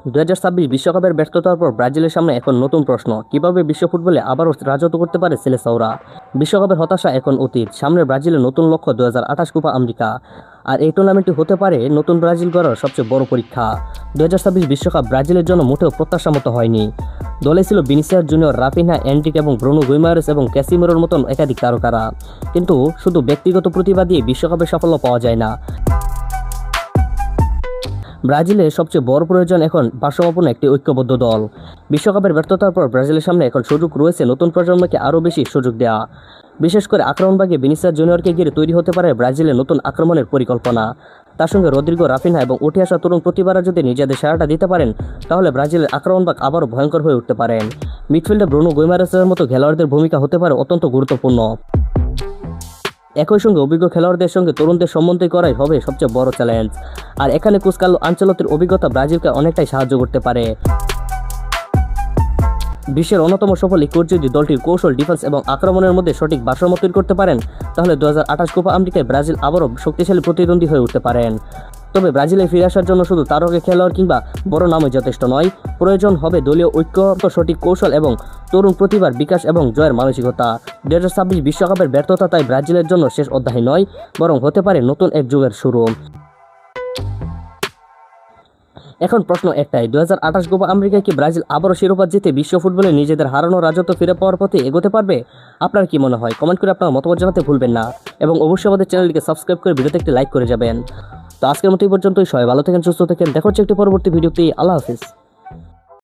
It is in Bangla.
2026 বিশ্বকাপের ব্যর্থতার পর ব্রাজিলের সামনে এখন নতুন প্রশ্ন, কিভাবে বিশ্ব ফুটবলে আবারও রাজত্ব করতে পারে সেলেসাওরা। বিশ্বকাপের হতাশা এখন অতীত, সামনে ব্রাজিলের নতুন লক্ষ্য 2028 কোপা আমেরিকা। আর এই টুর্নামেন্টটি হতে পারে নতুন ব্রাজিল গড়ার সবচেয়ে বড় পরীক্ষা। 2026 বিশ্বকাপ ব্রাজিলের জন্য মোটেও প্রত্যাশা মতো হয়নি। দলে ছিল ভিনিসিয়াস জুনিয়র, রাফিনহা, এন্ড্রিক এবং ব্রুনো গুইমারেস এবং ক্যাসিমিরোর মতন একাধিক তারকারা। কিন্তু শুধু ব্যক্তিগত প্রতিভা দিয়ে বিশ্বকাপের সাফল্য পাওয়া যায় না। ব্রাজিলের সবচেয়ে বড় প্রয়োজন এখন ভারসাম্যপূর্ণ একটি ঐক্যবদ্ধ দল। বিশ্বকাপের ব্যর্থতার পর ব্রাজিলের সামনে এখন সুযোগ রয়েছে নতুন প্রজন্মকে আরও বেশি সুযোগ দেওয়া। বিশেষ করে আক্রমণভাগে ভিনিসিয়াস জুনিয়রকে ঘিরে তৈরি হতে পারে ব্রাজিলের নতুন আক্রমণের পরিকল্পনা। তার সঙ্গে রদ্রিগো, রাফিনহা এবং উঠে আসা তরুণ প্রতিভারা যদি নিজেদের সেরাটা দিতে পারেন, তাহলে ব্রাজিলের আক্রমণভাগ আবারও ভয়ঙ্কর হয়ে উঠতে পারেন। মিডফিল্ডে ব্রুনো গুইমারেসের মতো খেলোয়াড়দের ভূমিকা হতে পারে অত্যন্ত গুরুত্বপূর্ণ। একই সঙ্গে অভিজ্ঞ খেলোয়াড়দের সঙ্গে তরুণদের সমন্বয় করাই হবে সবচেয়ে বড় চ্যালেঞ্জ। আর এখানে কোচ কার্লো আনচেলত্তির অভিজ্ঞতা ব্রাজিলকে অনেকটাই সাহায্য করতে পারে। বিশ্বের অন্যতম সফল এই কোচ যদি দলটির কৌশল, ডিফেন্স এবং আক্রমণের মধ্যে সঠিক ভারসাম্য তৈরি করতে পারেন, তাহলে 2028 কোপা আমেরিকায় ব্রাজিল আবারও শক্তিশালী প্রতিদ্বন্দ্বী হয়ে উঠতে পারেন। তবে ব্রাজিলে ফিরে আসার জন্য শুধু তারকা খেলোয়াড় কিংবা বড় নামই যথেষ্ট নয়, প্রয়োজন হবে দলীয় ঐক্য, সঠিক কৌশল এবং তরুণ প্রতিভার বিকাশ এবং জয়ের মানসিকতা। 2026 বিশ্বকাপের ব্যর্থতা তাই ব্রাজিলের জন্য শেষ অধ্যায় নয়, বরং হতে পারে নতুন এক যুগের শুরু। এখন প্রশ্ন একটাই, 2028 কোপা আমেরিকায় কি ব্রাজিল আবারও শিরোপা জিতে বিশ্ব ফুটবলে নিজেদের হারানো রাজত্ব ফিরে পাওয়ার পথে এগোতে পারবে? আপনার কি মনে হয়? কমেন্ট করে আপনার মতামত জানাতে ভুলবেন না এবং অবশ্যই আমাদের চ্যানেলটিকে সাবস্ক্রাইব করে ভিডিওতে একটি লাইক করে যাবেন। তো আজকের মতো এই পর্যন্তই। সবাই ভালো থাকেন, সুস্থ থাকেন। দেখা হচ্ছে একটি পরবর্তী ভিডিওতে। আল্লাহ হাফিজ।